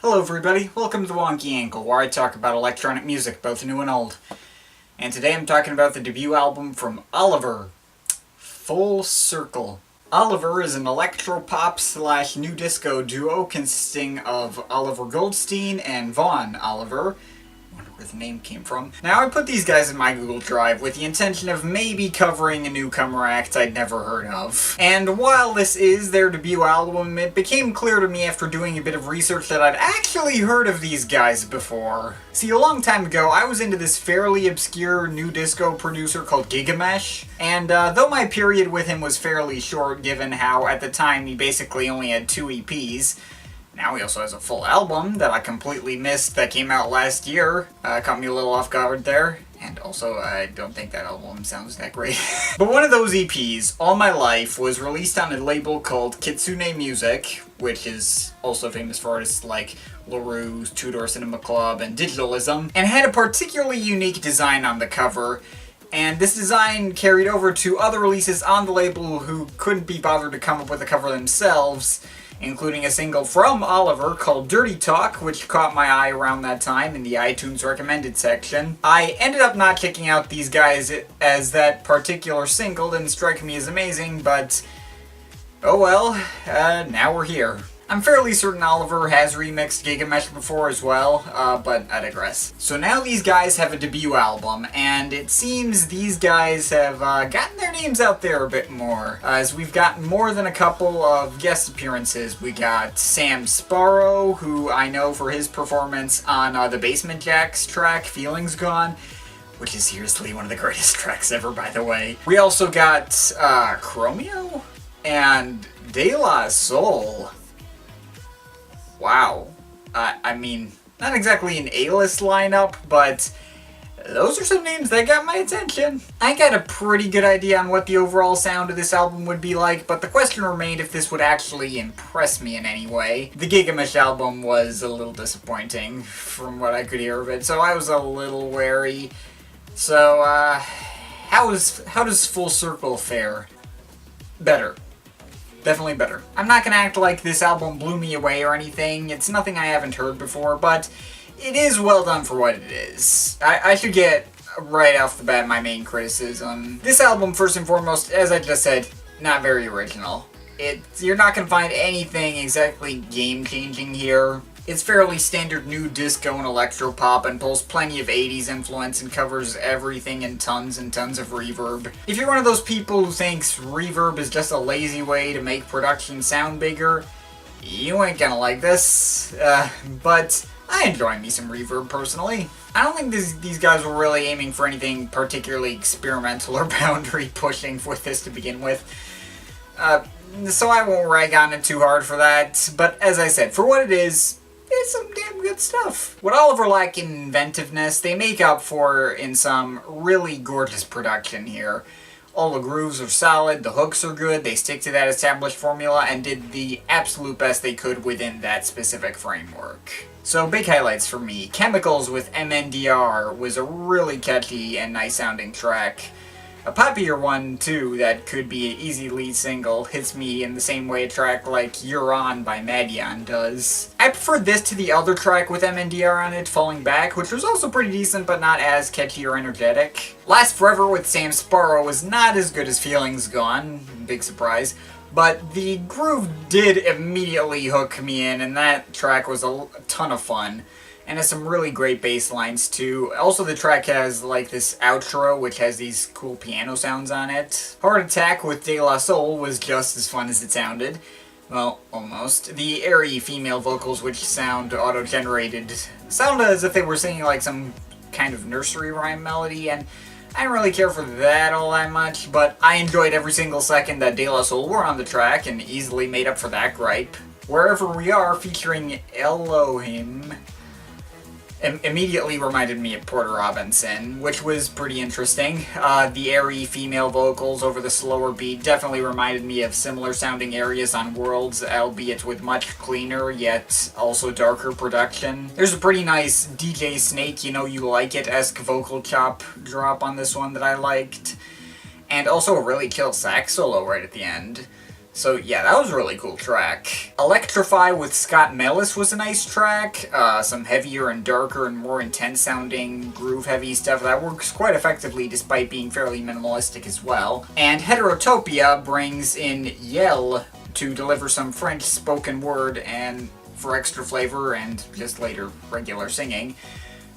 Hello everybody, welcome to the Wonky Ankle, where I talk about electronic music, both new and old. And today I'm talking about the debut album from Oliver, Full Circle. Oliver is an electropop slash new disco duo consisting of Oliver Goldstein and Vaughn Oliver. Where the name came from. Now, I put these guys in my Google Drive with the intention of maybe covering a newcomer act I'd never heard of. And while this is their debut album, it became clear to me after doing a bit of research that I'd actually heard of these guys before. See, a long time ago, I was into this fairly obscure new disco producer called Gigamesh, and though my period with him was fairly short given how, at the time, he basically only had 2 EPs, now he also has a full album that I completely missed that came out last year. Caught me a little off guard there. And also, I don't think that album sounds that great. But one of those EPs, All My Life, was released on a label called Kitsune Music, which is also famous for artists like LaRue, Two Door Cinema Club, and Digitalism, and had a particularly unique design on the cover. And this design carried over to other releases on the label who couldn't be bothered to come up with a cover themselves, including a single from Oliver called Dirty Talk, which caught my eye around that time in the iTunes recommended section. I ended up not checking out these guys as that particular single didn't strike me as amazing, but oh well, now we're here. I'm fairly certain Oliver has remixed Gigamesh before as well, but I digress. So now these guys have a debut album, and it seems these guys have gotten their names out there a bit more, as we've gotten more than a couple of guest appearances. We got Sam Sparrow, who I know for his performance on the Basement Jaxx track, Feelings Gone, which is seriously one of the greatest tracks ever, by the way. We also got Chromeo and De La Soul. Wow. I mean, not exactly an A-list lineup, but those are some names that got my attention. I got a pretty good idea on what the overall sound of this album would be like, but the question remained if this would actually impress me in any way. The Gigamesh album was a little disappointing, from what I could hear of it, so I was a little wary. So, how does Full Circle fare? Better. Definitely better. I'm not gonna act like this album blew me away or anything. It's nothing I haven't heard before, but it is well done for what it is. I should get right off the bat my main criticism. This album, first and foremost, as I just said, not very original. You're not gonna find anything exactly game-changing here. It's fairly standard new disco and electropop and pulls plenty of 80s influence and covers everything in tons and tons of reverb. If you're one of those people who thinks reverb is just a lazy way to make production sound bigger, you ain't gonna like this. But I enjoy me some reverb personally. I don't think these guys were really aiming for anything particularly experimental or boundary pushing with this to begin with. So I won't rag on it too hard for that, but as I said, for what it is, it's some damn good stuff. What Oliver lacked in inventiveness, they make up for in some really gorgeous production here. All the grooves are solid, the hooks are good, they stick to that established formula, and did the absolute best they could within that specific framework. So big highlights for me. Chemicals with MNDR was a really catchy and nice sounding track. A poppier one, too, that could be an easy lead single, hits me in the same way a track like You're On by Madion does. I preferred this to the other track with MNDR on it, Falling Back, which was also pretty decent but not as catchy or energetic. Last Forever with Sam Sparrow was not as good as Feelings Gone, big surprise, but the groove did immediately hook me in, and that track was a ton of fun. And has some really great bass lines too. Also, the track has like this outro which has these cool piano sounds on it. Heart Attack with De La Soul was just as fun as it sounded. Well, almost. The airy female vocals, which sound auto-generated, sound as if they were singing like some kind of nursery rhyme melody, and I didn't really care for that all that much, but I enjoyed every single second that De La Soul were on the track and easily made up for that gripe. Wherever We Are featuring Elohim immediately reminded me of Porter Robinson, which was pretty interesting. The airy female vocals over the slower beat definitely reminded me of similar sounding areas on Worlds, albeit with much cleaner yet also darker production. There's a pretty nice DJ Snake, You Know You Like It-esque vocal chop drop on this one that I liked, and also a really chill sax solo right at the end. So yeah, that was a really cool track. Electrify with Scott Mellis was a nice track. Some heavier and darker and more intense sounding groove heavy stuff that works quite effectively despite being fairly minimalistic as well. And Heterotopia brings in Yell to deliver some French spoken word and for extra flavor and just later regular singing.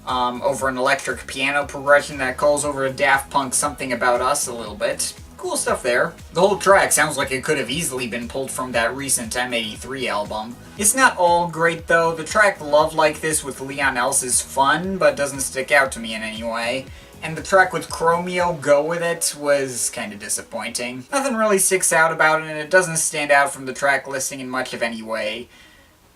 Over an electric piano progression that calls over a Daft Punk Something About Us a little bit. Cool stuff there. The whole track sounds like it could have easily been pulled from that recent M83 album. It's not all great though. The track Love Like This with Leon Else is fun, but doesn't stick out to me in any way. And the track with Chromeo, Go With It, was kinda disappointing. Nothing really sticks out about it, and it doesn't stand out from the track listing in much of any way.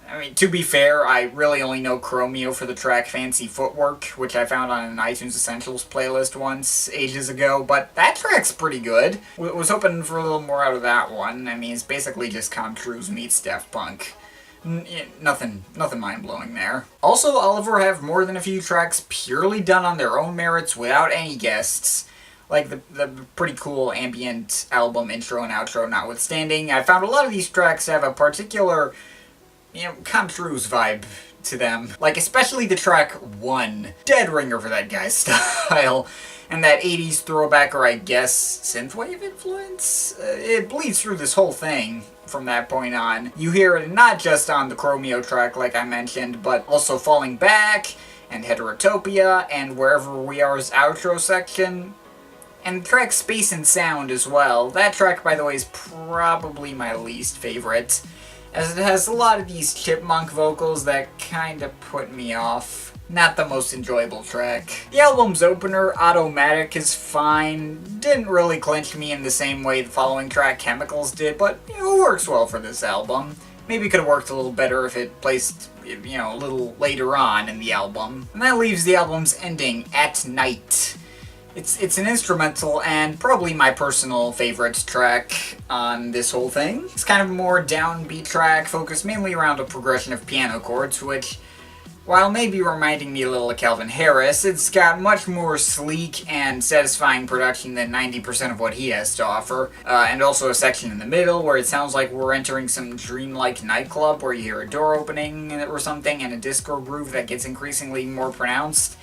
I mean, to be fair, I really only know Chromeo for the track Fancy Footwork, which I found on an iTunes Essentials playlist once, ages ago, but that track's pretty good. Was hoping for a little more out of that one. I mean, it's basically just Com Truise meets Daft Punk. Nothing mind-blowing there. Also, Oliver have more than a few tracks purely done on their own merits without any guests. Like the pretty cool ambient album intro and outro notwithstanding, I found a lot of these tracks have a particular, Com Truise vibe to them. Like, especially the track 1. Dead ringer for that guy's style. And that 80s throwback, or I guess, synthwave influence? It bleeds through this whole thing from that point on. You hear it not just on the Chromeo track, like I mentioned, but also Falling Back, and Heterotopia, and Wherever We Are's outro section. And the track Space and Sound as well. That track, by the way, is probably my least favorite, as it has a lot of these chipmunk vocals that kinda put me off. Not the most enjoyable track. The album's opener, Automatic, is fine. Didn't really clinch me in the same way the following track, Chemicals, did, but it works well for this album. Maybe it could have worked a little better if it placed, a little later on in the album. And that leaves the album's ending, At Night. It's an instrumental and probably my personal favorite track on this whole thing. It's kind of a more downbeat track, focused mainly around a progression of piano chords, which, while maybe reminding me a little of Calvin Harris, it's got much more sleek and satisfying production than 90% of what he has to offer. And also a section in the middle where it sounds like we're entering some dreamlike nightclub where you hear a door opening or something and a disco groove that gets increasingly more pronounced.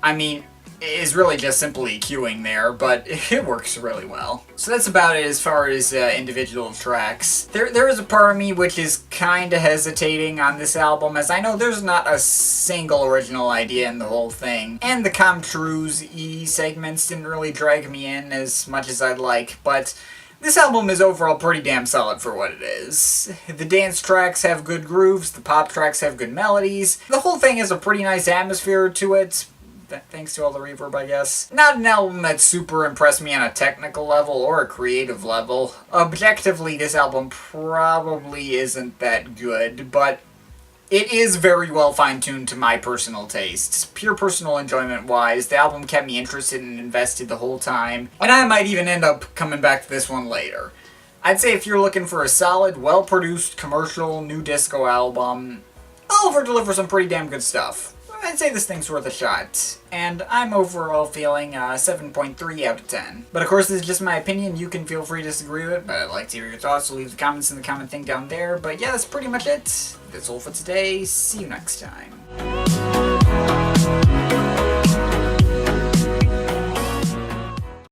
I mean, is really just simply cueing there, but it works really well. So that's about it as far as individual tracks. There is a part of me which is kinda hesitating on this album, as I know there's not a single original idea in the whole thing, and the Com Truise-y segments didn't really drag me in as much as I'd like, but this album is overall pretty damn solid for what it is. The dance tracks have good grooves, the pop tracks have good melodies, the whole thing has a pretty nice atmosphere to it, thanks to all the reverb, I guess. Not an album that super impressed me on a technical level or a creative level. Objectively, this album probably isn't that good, but it is very well fine-tuned to my personal tastes. Pure personal enjoyment-wise, the album kept me interested and invested the whole time, and I might even end up coming back to this one later. I'd say if you're looking for a solid, well-produced, commercial, new disco album, Oliver delivers some pretty damn good stuff. I'd say this thing's worth a shot, and I'm overall feeling 7.3 out of 10. But of course, this is just my opinion. You can feel free to disagree with it, but I'd like to hear your thoughts, so leave the comments in the comment thing down there. But yeah, that's pretty much it. That's all for today. See you next time.